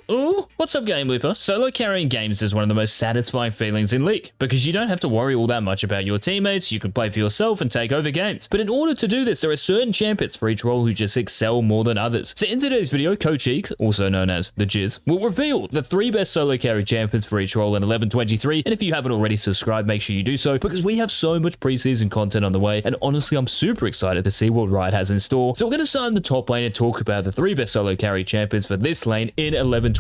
Ooh, what's up GameLeaper? Solo carrying games is one of the most satisfying feelings in League, because you don't have to worry all that much about your teammates, you can play for yourself and take over games. But in order to do this, there are certain champions for each role who just excel more than others. So in today's video, Coach Eeks, also known as the Jizz, will reveal the 3 best solo carry champions for each role in 1123, and if you haven't already subscribed, make sure you do so, because we have so much preseason content on the way, and honestly, I'm super excited to see what Riot has in store. So we're going to start in the top lane and talk about the 3 best solo carry champions for this lane in 1123.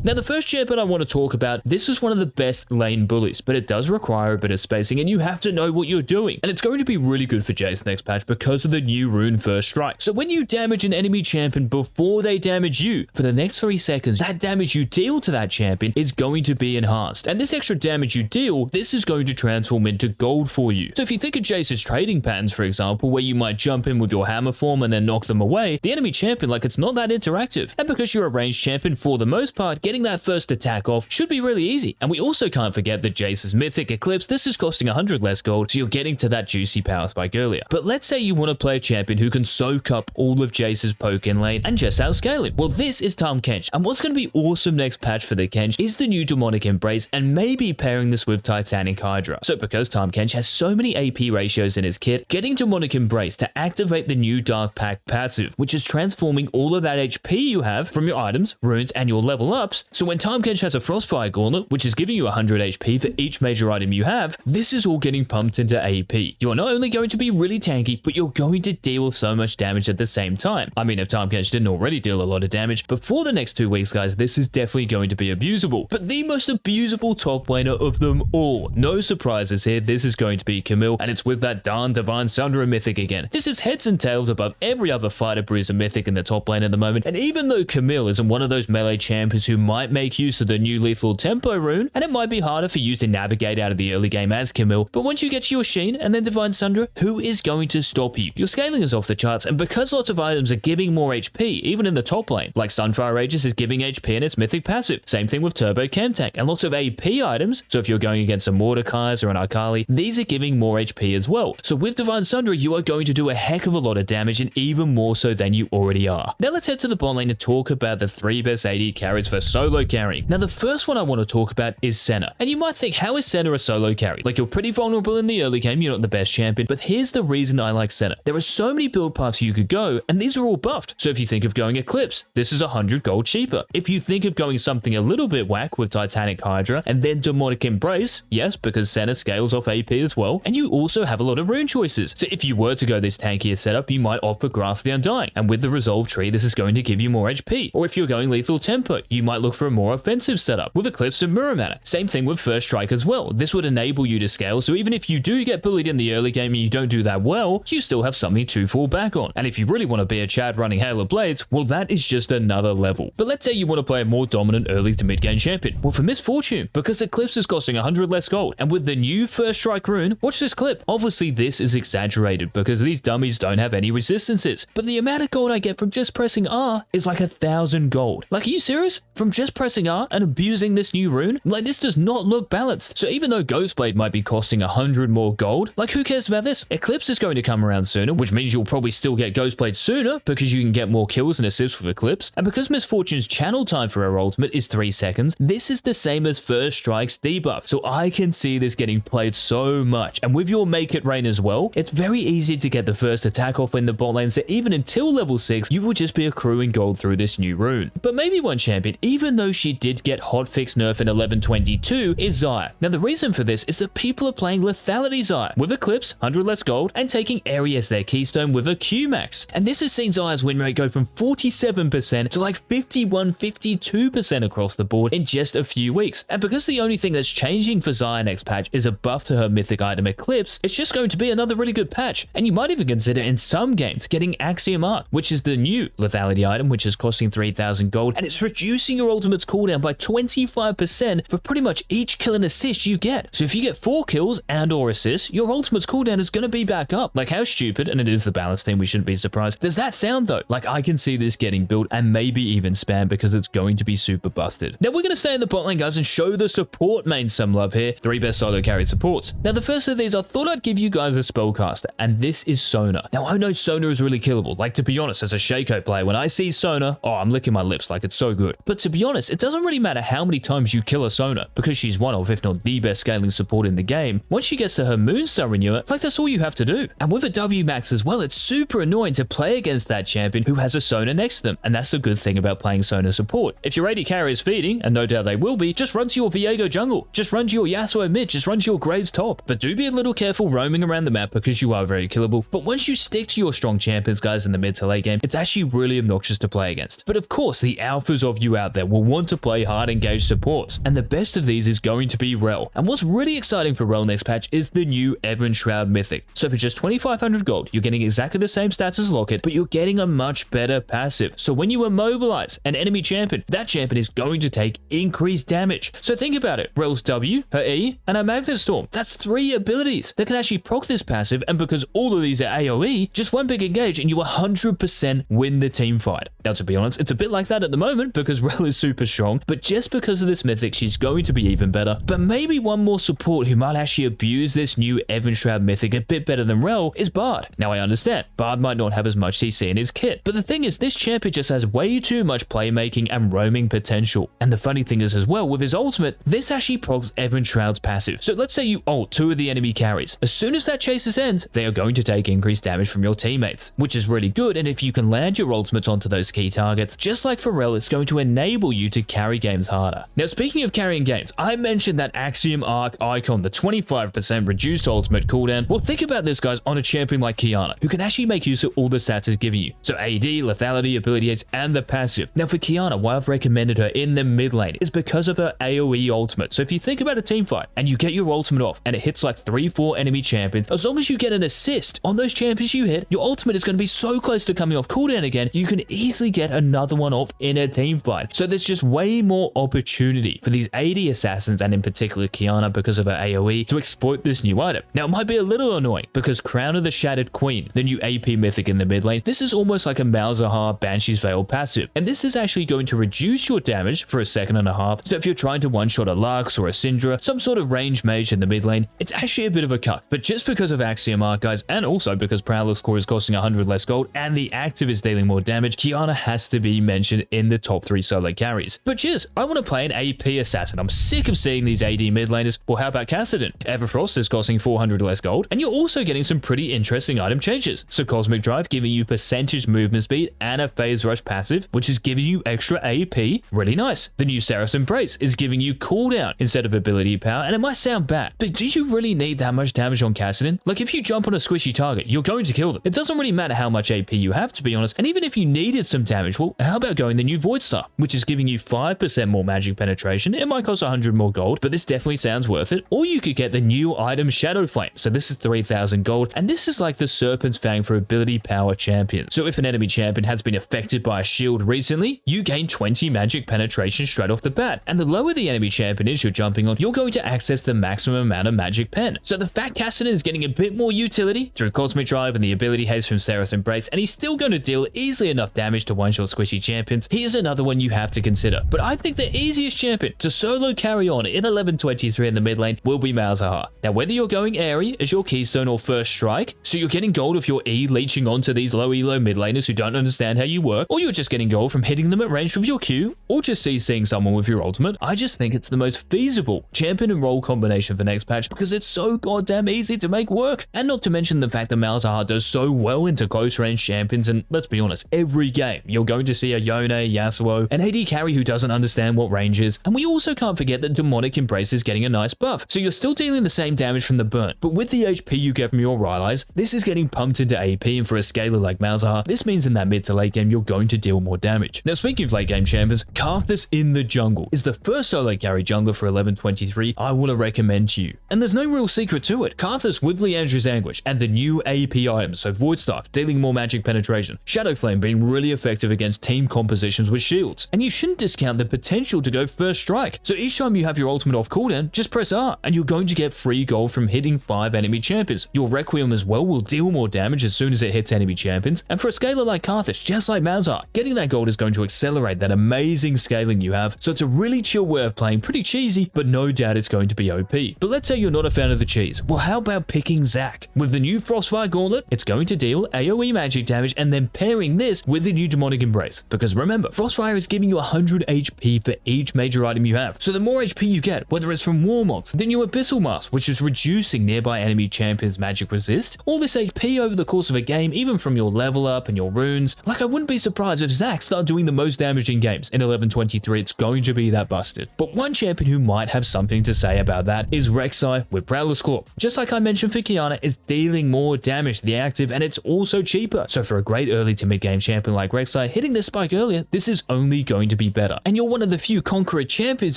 Now, the first champion I want to talk about, this is one of the best lane bullies, but it does require a bit of spacing, and you have to know what you're doing. And it's going to be really good for Jace next patch because of the new rune First Strike. So when you damage an enemy champion before they damage you, for the next 3 seconds, that damage you deal to that champion is going to be enhanced. And this extra damage you deal, this is going to transform into gold for you. So if you think of Jace's trading patterns, for example, where you might jump in with your hammer form and then knock them away, the enemy champion, like, it's not that interactive. And because you're a ranged champion, for the most part, getting that first attack off should be really easy. And we also can't forget that Jace's Mythic Eclipse, this is costing 100 less gold, so you're getting to that juicy power spike earlier. But let's say you want to play a champion who can soak up all of Jace's poke in lane and just outscale him. Well, this is Tahm Kench, and what's going to be awesome next patch for the Kench is the new Demonic Embrace, and maybe pairing this with Titanic Hydra. So because Tahm Kench has so many AP ratios in his kit, getting Demonic Embrace to activate the new Dark Pact passive, which is transforming all of that HP you have from your items, runes, and your level ups. So when Tahm Kench has a Frostfire Gauntlet, which is giving you 100 HP for each major item you have, this is all getting pumped into AP. You are not only going to be really tanky, but you're going to deal so much damage at the same time. I mean, if Tahm Kench didn't already deal a lot of damage before the next 2 weeks, guys, this is definitely going to be abusable. But the most abusable top laner of them all, no surprises here, this is going to be Camille, and it's with that darn Divine Sundra Mythic again. This is heads and tails above every other fighter bruiser Mythic in the top lane at the moment, and even though Camille isn't one of those melee champions who might make use of the new lethal tempo rune, and it might be harder for you to navigate out of the early game as Camille, but once you get to your Sheen and then Divine Sundra, who is going to stop you? Your scaling is off the charts, and because lots of items are giving more HP, even in the top lane, like Sunfire Aegis is giving HP in its mythic passive, same thing with Turbo Chem Tank, and lots of AP items, so if you're going against a Mordekai's or an Akali, these are giving more HP as well. So with Divine Sundra, you are going to do a heck of a lot of damage, and even more so than you already are. Now let's head to the bot lane and talk about the 3 best AD carries for solo carrying. Now the first one I want to talk about is Senna. And you might think, how is Senna a solo carry? Like, you're pretty vulnerable in the early game, you're not the best champion, but here's the reason I like Senna. There are so many build paths you could go, and these are all buffed. So if you think of going Eclipse, this is 100 gold cheaper. If you think of going something a little bit whack with Titanic Hydra and then Demonic Embrace, yes, because Senna scales off AP as well, and you also have a lot of rune choices. So if you were to go this tankier setup, you might opt for Grasp the Undying, and with the Resolve tree, this is going to give you more HP. Or if you're going lethal tempo, you might look for a more offensive setup with Eclipse and Muramana. Same thing with First Strike as well. This would enable you to scale, so even if you do get bullied in the early game and you don't do that well, you still have something to fall back on. And if you really want to be a Chad running Hail of Blades, well, that is just another level. But let's say you want to play a more dominant early to mid game champion. Well, for Misfortune, because Eclipse is costing 100 less gold, and with the new First Strike rune, watch this clip. Obviously, this is exaggerated because these dummies don't have any resistances, but the amount of gold I get from just pressing R is like 1,000 gold. Like, are you serious? From just pressing R and abusing this new rune? Like, this does not look balanced. So even though Ghostblade might be costing 100 more gold, like, who cares about this? Eclipse is going to come around sooner, which means you'll probably still get Ghostblade sooner because you can get more kills and assists with Eclipse. And because Misfortune's channel time for her ultimate is 3 seconds, this is the same as First Strike's debuff. So I can see this getting played so much. And with your Make It Rain as well, it's very easy to get the first attack off in the bot lane, so even until level 6, you will just be accruing gold through this new rune. But maybe one champion, even though she did get hotfix nerf in 1122, is Xayah. Now the reason for this is that people are playing Lethality Xayah with Eclipse, 100 less gold, and taking Airy as their keystone with a Q-Max. And this has seen Xayah's win rate go from 47% to like 51, 52% across the board in just a few weeks. And because the only thing that's changing for Xayah next patch is a buff to her mythic item Eclipse, it's just going to be another really good patch. And you might even consider in some games getting Axiom Arc, which is the new lethality item, which is costing 3,000 gold, and it's reducing your ultimate's cooldown by 25% for pretty much each kill and assist you get. So if you get 4 kills and or assists, your ultimate's cooldown is going to be back up. Like, how stupid, and it is the balance team, we shouldn't be surprised, does that sound though? Like, I can see this getting built and maybe even spam because it's going to be super busted. Now we're going to stay in the bot lane, guys, and show the support main some love here. 3 best solo carry supports. Now the first of these, I thought I'd give you guys a spellcaster, and this is Sona. Now I know Sona is really killable. Like, to be honest, as a Shaco player, when I see Sona, oh, I'm licking my lips. Like, it's so so good. But to be honest, it doesn't really matter how many times you kill a Sona, because she's one of, if not the best scaling support in the game. Once she gets to her Moonstar renewer, like that's all you have to do. And with a W max as well, it's super annoying to play against that champion who has a Sona next to them. And that's the good thing about playing Sona support. If your AD carry is feeding, and no doubt they will be, just run to your Viego jungle. Just run to your Yasuo mid. Just run to your Graves top. But do be a little careful roaming around the map because you are very killable. But once you stick to your strong champions, guys, in the mid to late game, it's actually really obnoxious to play against. But of course, the alphas of you out there will want to play hard engaged supports. And the best of these is going to be Rel. And what's really exciting for Rel next patch is the new Evan Shroud Mythic. So for just 2,500 gold, you're getting exactly the same stats as Locket, but you're getting a much better passive. So when you immobilize an enemy champion, that champion is going to take increased damage. So think about it. Rel's W, her E, and her Magnet Storm. That's 3 abilities that can actually proc this passive, and because all of these are AoE, just one big engage and you 100% win the team fight. Now to be honest, it's a bit like that at the moment because Rel is super strong, but just because of this mythic, she's going to be even better. But maybe one more support who might actually abuse this new Evan Shroud Mythic a bit better than Rel is Bard. Now I understand, Bard might not have as much CC in his kit, but the thing is, this champion just has way too much playmaking and roaming potential. And the funny thing is as well, with his ultimate, this actually procs Evan Shroud's passive. So let's say you ult 2 of the enemy carries. As soon as that chases ends, they are going to take increased damage from your teammates, which is really good. And if you can land your ultimates onto those key targets, just like for Rel, it's going to enable you to carry games harder. Now speaking of carrying games, I mentioned that Axiom Arc icon, the 25% reduced ultimate cooldown. Well, think about this, guys, on a champion like Qiyana, who can actually make use of all the stats it's giving you. So AD, lethality, ability aids, and the passive. Now for Qiyana, why I've recommended her in the mid lane is because of her AoE ultimate. So if you think about a team fight and you get your ultimate off and it hits like 3-4 enemy champions, as long as you get an assist on those champions you hit, your ultimate is going to be so close to coming off cooldown again, you can easily get another one off in a team fight. So there's just way more opportunity for these AD assassins, and in particular Qiyana, because of her AoE, to exploit this new item. Now it might be a little annoying because Crown of the Shattered Queen, the new AP mythic in the mid lane, this is almost like a Malzahar Banshee's Veil passive, and this is actually going to reduce your damage for a second and a half. So if you're trying to one-shot a Lux or a Syndra, some sort of range mage in the mid lane, it's actually a bit of a cuck. But just because of Axiom Arc, guys, and also because Prowler's Core is costing 100 less gold and the active is dealing more damage, Qiyana has to be mentioned in the top 3 solo carries. But cheers, I want to play an AP assassin. I'm sick of seeing these AD mid laners. Well, how about Kassadin? Everfrost is costing 400 less gold, and you're also getting some pretty interesting item changes. So Cosmic Drive giving you percentage movement speed and a phase rush passive, which is giving you extra AP. Really nice. The new Seraph Embrace is giving you cooldown instead of ability power, and it might sound bad, but do you really need that much damage on Kassadin? Like if you jump on a squishy target, you're going to kill them. It doesn't really matter how much AP you have, to be honest, and even if you needed some damage, well, how about going the new Void Star, which is giving you 5% more magic penetration. It might cost 100 more gold, but this definitely sounds worth it. Or you could get the new item Shadow Flame. So this is 3,000 gold, and this is like the Serpent's Fang for ability power champions. So if an enemy champion has been affected by a shield recently, you gain 20 magic penetration straight off the bat. And the lower the enemy champion is you're jumping on, you're going to access the maximum amount of magic pen. So the Fat Kassadin is getting a bit more utility through Cosmic Drive and the ability haste from Seraph's Embrace, and he's still going to deal easily enough damage to one-shot squishy champions. Here's another one you have to consider. But I think the easiest champion to solo carry on in 1123 in the mid lane will be Malzahar. Now whether you're going Airy as your keystone or first strike, so you're getting gold if you're E leeching onto these low elo mid laners who don't understand how you work, or you're just getting gold from hitting them at range with your Q, or just CCing someone with your ultimate, I just think it's the most feasible champion and role combination for next patch because it's so goddamn easy to make work. And not to mention the fact that Malzahar does so well into close range champions, and let's be honest, every game you're going to see a Yone, Yasuo, an AD carry who doesn't understand what range is, and we also can't forget that Demonic Embrace is getting a nice buff, so you're still dealing the same damage from the burn, but with the HP you get from your Rylai's, this is getting pumped into AP, and for a scaler like Malzahar, this means in that mid to late game you're going to deal more damage. Now speaking of late game champions, Karthus in the jungle is the first solo carry jungler for 1123 I want to recommend to you, and there's no real secret to it. Karthus with Liandry's Anguish and the new AP items, so Void Staff dealing more magic penetration, Shadow Flame being really effective against team compositions with shields, and you shouldn't discount the potential to go first strike. So each time you have your ultimate off cooldown, just press R and you're going to get free gold from hitting 5 enemy champions. Your Requiem as well will deal more damage as soon as it hits enemy champions, and for a scaler like Karthus, just like Malzahar, getting that gold is going to accelerate that amazing scaling you have. So it's a really chill way of playing, pretty cheesy, but no doubt it's going to be OP. But let's say you're not a fan of the cheese. Well, how about picking Zac? With the new Frostfire Gauntlet, it's going to deal AoE magic damage, and then pairing this with the new Demonic Embrace. Because remember, Frostfire Satisfier is giving you 100 HP for each major item you have. So the more HP you get, whether it's from Warmogs, the new Abyssal Mask, which is reducing nearby enemy champions' magic resist, all this HP over the course of a game, even from your level up and your runes. Like, I wouldn't be surprised if Zac started doing the most damage in games. In 1123, it's going to be that busted. But one champion who might have something to say about that is Rek'Sai with Prowler's Claw. Just like I mentioned for Qiyana, it's dealing more damage to the active, and it's also cheaper. So for a great early to mid-game champion like Rek'Sai, hitting this spike earlier, this is only going to be better. And you're one of the few Conqueror champions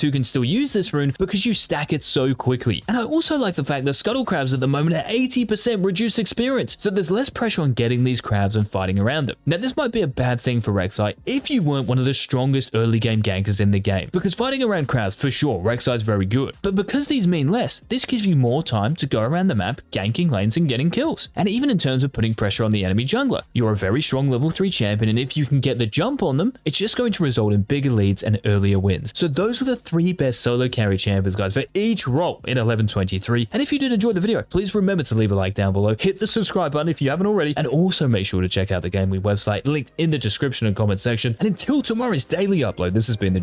who can still use this rune because you stack it so quickly. And I also like the fact that Scuttle Crabs at the moment are 80% reduced experience, so there's less pressure on getting these crabs and fighting around them. Now, this might be a bad thing for Rek'Sai if you weren't one of the strongest early game gankers in the game, because fighting around crabs, for sure, Rek'Sai is very good. But because these mean less, this gives you more time to go around the map, ganking lanes and getting kills. And even in terms of putting pressure on the enemy jungler, you're a very strong level 3 champion, and if you can get the jump on them, it's just going to result in bigger leads and earlier wins. So those were the 3 best solo carry champions, guys, for each role in 1123. And if you did enjoy the video, please remember to leave a like down below, hit the subscribe button if you haven't already, and also make sure to check out the GameLeap website linked in the description and comment section. And until tomorrow's daily upload, this has been the